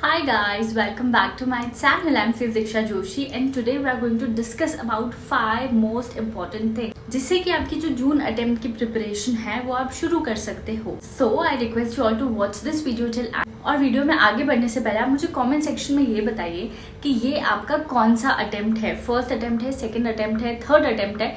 Hi guys, welcome back to my channel. I'm Diksha Joshi and today we are going to discuss about 5 most important things जिससे कि आपकी जो जून attempt की preparation है वो आप शुरू कर सकते हो. So I request you all to watch this video till end. और वीडियो में आगे बढ़ने से पहले आप मुझे कमेंट सेक्शन में ये बताइए कि ये आपका कौन सा अटेम्प्ट है. फर्स्ट अटेम्प्ट है, सेकेंड अटेम्प्ट है, थर्ड अटेम्प्ट है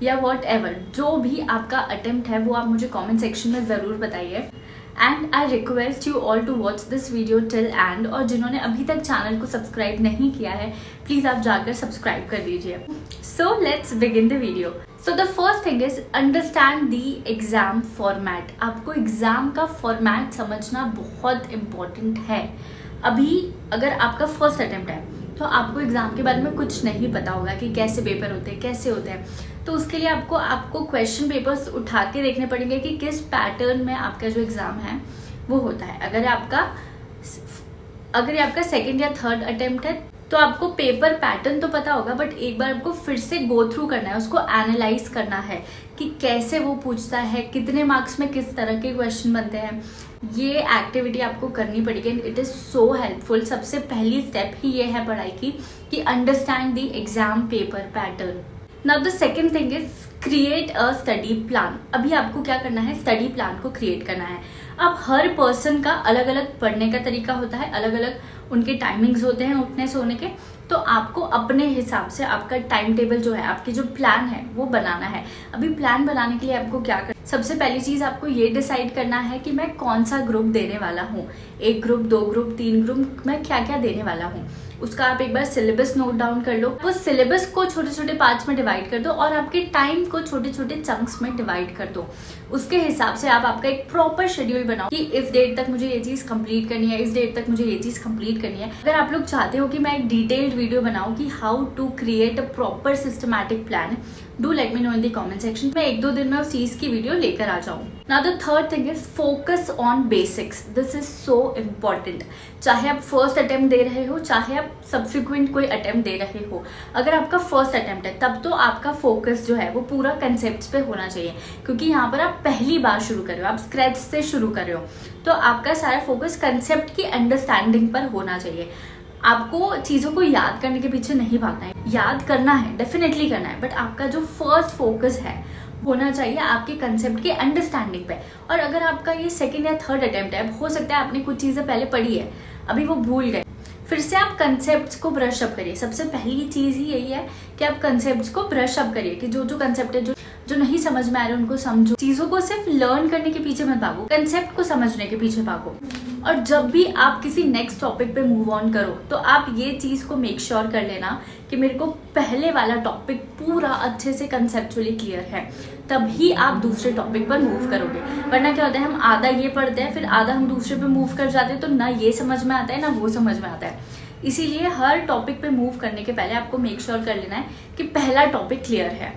या वॉट एवर, जो भी आपका अटेम्प्ट है वो आप मुझे कमेंट सेक्शन में ज़रूर बताइए. And I request you all to watch this video till end. और जिन्होंने अभी तक चैनल को सब्सक्राइब नहीं किया है प्लीज़ आप जाकर सब्सक्राइब कर लीजिए. So let's begin the video. So the first thing is understand the exam format. आपको एग्जाम का फॉर्मेट समझना बहुत इम्पोर्टेंट है. अभी अगर आपका फर्स्ट अटेम्प्ट है तो आपको एग्जाम के बारे में कुछ नहीं पता होगा कि कैसे पेपर होते हैं, कैसे होते हैं. तो उसके लिए आपको क्वेश्चन पेपर्स उठा के देखने पड़ेंगे कि किस पैटर्न में आपका जो एग्ज़ाम है वो होता है. अगर ये आपका सेकंड या थर्ड अटेम्प्ट है तो आपको पेपर पैटर्न तो पता होगा, बट एक बार आपको फिर से गो थ्रू करना है, उसको एनालाइज करना है कि कैसे वो पूछता है, कितने मार्क्स में किस तरह के क्वेश्चन बनते हैं. ये एक्टिविटी आपको करनी पड़ेगी and it is so helpful. सबसे पहली स्टेप ही ये है पढ़ाई की कि understand the exam paper pattern. Now the second thing is create a study plan. अभी आपको क्या करना है, स्टडी प्लान को क्रिएट करना है. अब हर पर्सन का अलग अलग पढ़ने का तरीका होता है, अलग अलग उनके टाइमिंग्स होते हैं उठने सोने के. तो आपको अपने हिसाब से आपका टाइम टेबल जो है, आपकी जो प्लान है वो बनाना है. अभी प्लान बनाने के लिए आपको क्या करना, सबसे पहली चीज आपको ये डिसाइड करना है कि मैं कौन सा ग्रुप देने वाला हूँ. 1 ग्रुप, 2 ग्रुप, 3 ग्रुप, मैं क्या क्या देने वाला हूँ. उसका आप एक बार सिलेबस नोट डाउन कर लो. वो सिलेबस को छोटे छोटे पार्ट्स में डिवाइड कर दो और आपके टाइम को छोटे छोटे चंक्स में डिवाइड कर दो. उसके हिसाब से आप आपका एक प्रॉपर शेड्यूल बनाओ कि इस डेट तक मुझे ये चीज कंप्लीट करनी है, इस डेट तक मुझे ये चीज कंप्लीट करनी है. अगर आप लोग चाहते हो कि मैं एक डिटेल्ड वीडियो बनाऊं कि how to create a proper systematic plan, do let me know in the comment section. मैं 1-2 दिन में उस चीज की वीडियो लेकर आ जाऊं. Now the third thing is focus on basics. This is so important. चाहे आप फर्स्ट अटेम्प्ट दे रहे हो, चाहे आप सब्सिक्वेंट कोई अटेम्प्ट दे रहे हो, अगर आपका फर्स्ट अटेम्प्ट है तब तो आपका फोकस जो है वो पूरा कंसेप्ट पे होना चाहिए, क्योंकि यहाँ पर आप पहली बार शुरू कर रहे हो, आप स्क्रैच से शुरू कर रहे हो. तो आपका सारा फोकस कंसेप्ट की अंडरस्टैंडिंग पर होना चाहिए. आपको चीज़ों को याद करने के पीछे नहीं भागना है. याद करना है, डेफिनेटली करना है, बट आपका जो फर्स्ट फोकस है होना चाहिए आपके कंसेप्ट के अंडरस्टैंडिंग पे. और अगर आपका ये सेकंड या थर्ड अटेम्प्ट है, हो सकता है आपने कुछ चीज़ें पहले पढ़ी है, अभी वो भूल गए, फिर से आप कंसेप्ट्स को ब्रश अप करिए. सबसे पहली चीज़ ही यही है कि आप कंसेप्ट्स को ब्रश अप करिए कि जो कंसेप्ट है, जो नहीं समझ में आ रहे उनको समझो. चीज़ों को सिर्फ लर्न करने के पीछे मत भागो, कंसेप्ट को समझने के पीछे भागो. और जब भी आप किसी नेक्स्ट टॉपिक पे मूव ऑन करो तो आप ये चीज़ को मेक श्योर कर लेना कि मेरे को पहले वाला टॉपिक पूरा अच्छे से कंसेप्चुअली क्लियर है, तभी आप दूसरे टॉपिक पर मूव करोगे. वरना क्या होता है, हम आधा ये पढ़ते हैं फिर आधा हम दूसरे पे मूव कर जाते हैं, तो ना ये समझ में आता है ना वो समझ में आता है. इसीलिए हर टॉपिक पे मूव करने के पहले आपको मेक श्योर कर लेना है कि पहला टॉपिक क्लियर है.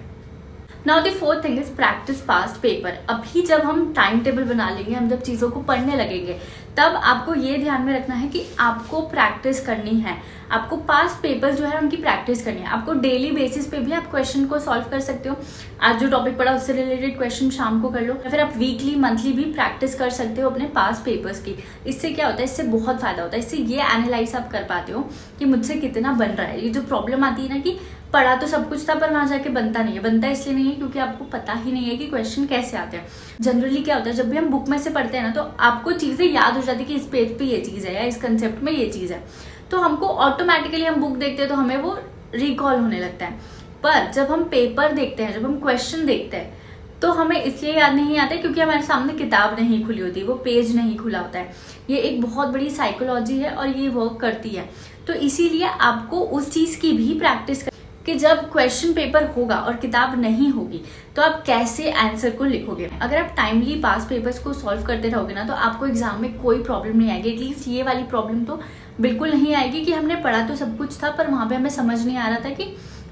Now the fourth thing is practice past paper. अभी जब हम टाइम टेबल बना लेंगे, हम जब चीज़ों को पढ़ने लगेंगे, तब आपको ये ध्यान में रखना है कि आपको प्रैक्टिस करनी है. आपको पास्ट पेपर जो है उनकी प्रैक्टिस करनी है. आपको डेली बेसिस पे भी आप क्वेश्चन को सॉल्व कर सकते हो. आज जो टॉपिक पढ़ा उससे रिलेटेड क्वेश्चन शाम को कर लो, या फिर आप वीकली मंथली भी प्रैक्टिस कर सकते हो अपने पास्ट पेपर्स की. इससे क्या होता है, इससे बहुत फायदा होता है. इससे ये एनालाइज आप कर पाते हो कि मुझसे कितना बन रहा है. ये जो प्रॉब्लम आती है ना कि पढ़ा तो सब कुछ था पर वहां जाके बनता नहीं है, बनता इसलिए नहीं है क्योंकि आपको पता ही नहीं है कि क्वेश्चन कैसे आते हैं. जनरली क्या होता है, जब भी हम बुक में से पढ़ते हैं ना तो आपको चीजें याद हो जाती है कि इस पेज पे ये चीज है या इस कंसेप्ट में ये चीज है, तो हमको ऑटोमेटिकली हम बुक देखते हैं तो हमें वो रिकॉल होने लगता है. पर जब हम पेपर देखते हैं, जब हम क्वेश्चन देखते हैं, तो हमें इसलिए याद नहीं आता क्योंकि हमारे सामने किताब नहीं खुली होती, वो पेज नहीं खुला होता है. ये एक बहुत बड़ी साइकोलॉजी है और ये वर्क करती है. तो इसीलिए आपको उस चीज की भी प्रैक्टिस कि जब क्वेश्चन पेपर होगा और किताब नहीं होगी तो आप कैसे आंसर को लिखोगे. अगर आप टाइमली पास पेपर्स को सॉल्व करते रहोगे ना तो आपको एग्जाम में कोई प्रॉब्लम नहीं आएगी. एटलीस्ट ये वाली प्रॉब्लम तो बिल्कुल नहीं आएगी कि हमने पढ़ा तो सब कुछ था पर वहां पे हमें समझ नहीं आ रहा था कि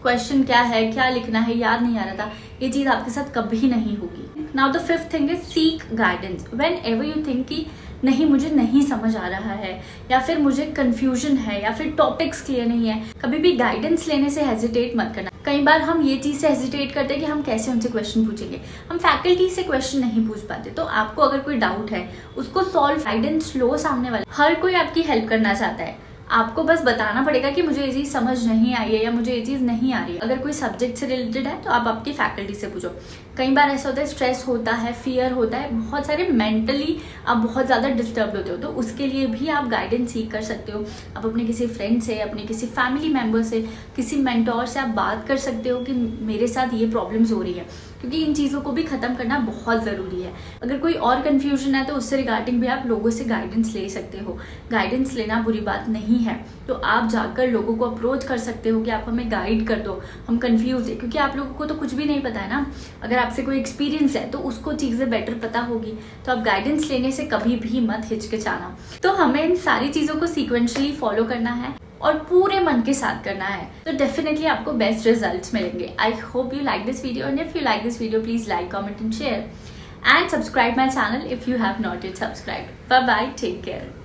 क्वेश्चन क्या है, क्या लिखना है, याद नहीं आ रहा था. ये चीज आपके साथ कभी नहीं होगी. Now the fifth thing is seek guidance. When ever you think कि नहीं मुझे नहीं समझ आ रहा है या फिर मुझे कंफ्यूजन है या फिर टॉपिक्स क्लियर नहीं है, कभी भी गाइडेंस लेने से हेजिटेट मत करना. कई बार हम ये चीज़ से हेजिटेट करते हैं कि हम कैसे उनसे क्वेश्चन पूछेंगे, हम फैकल्टी से क्वेश्चन नहीं पूछ पाते। तो आपको अगर कोई डाउट है उसको सॉल्व, गाइडेंस लो सामने वाला, हर कोई आपकी हेल्प करना चाहता है। आपको बस बताना पड़ेगा कि मुझे ये चीज़ समझ नहीं आई है या मुझे ये चीज़ नहीं आ रही है। अगर कोई सब्जेक्ट से रिलेटेड है तो आप आपकी फैकल्टी से पूछो। कई बार ऐसा होता है स्ट्रेस होता है, फियर होता है, बहुत सारे मेंटली आप बहुत ज़्यादा डिस्टर्ब होते हो, तो उसके लिए भी आप गाइडेंस सीख कर सकते हो। आप अपने किसी फ्रेंड से, अपने किसी फैमिली मेम्बर से, किसी मेंटोर से आप बात कर सकते हो कि मेरे साथ ये प्रॉब्लम्स हो रही है, क्योंकि इन चीज़ों को भी ख़त्म करना बहुत ज़रूरी है। अगर कोई और कन्फ्यूजन है तो उससे रिगार्डिंग भी आप लोगों से गाइडेंस ले सकते हो। गाइडेंस लेना बुरी बात नहीं है, तो आप जाकर लोगों को अप्रोच कर सकते हो कि आप हमें गाइड कर दो, हम कंफ्यूज है, क्योंकि आप लोगों को तो कुछ भी नहीं पता है ना। अगर आपसे कोई एक्सपीरियंस है तो उसको चीज़ें बेटर पता होगी, तो आप गाइडेंस लेने से कभी भी मत हिचकिचाना। तो हमें इन सारी चीज़ों को सीक्वेंशली फॉलो करना है और पूरे मन के साथ करना है, तो डेफिनेटली आपको बेस्ट रिजल्ट्स मिलेंगे। I hope you like this video, and if you like this video please like, comment and share, and subscribe my channel if you have not yet subscribed. Bye bye, take care.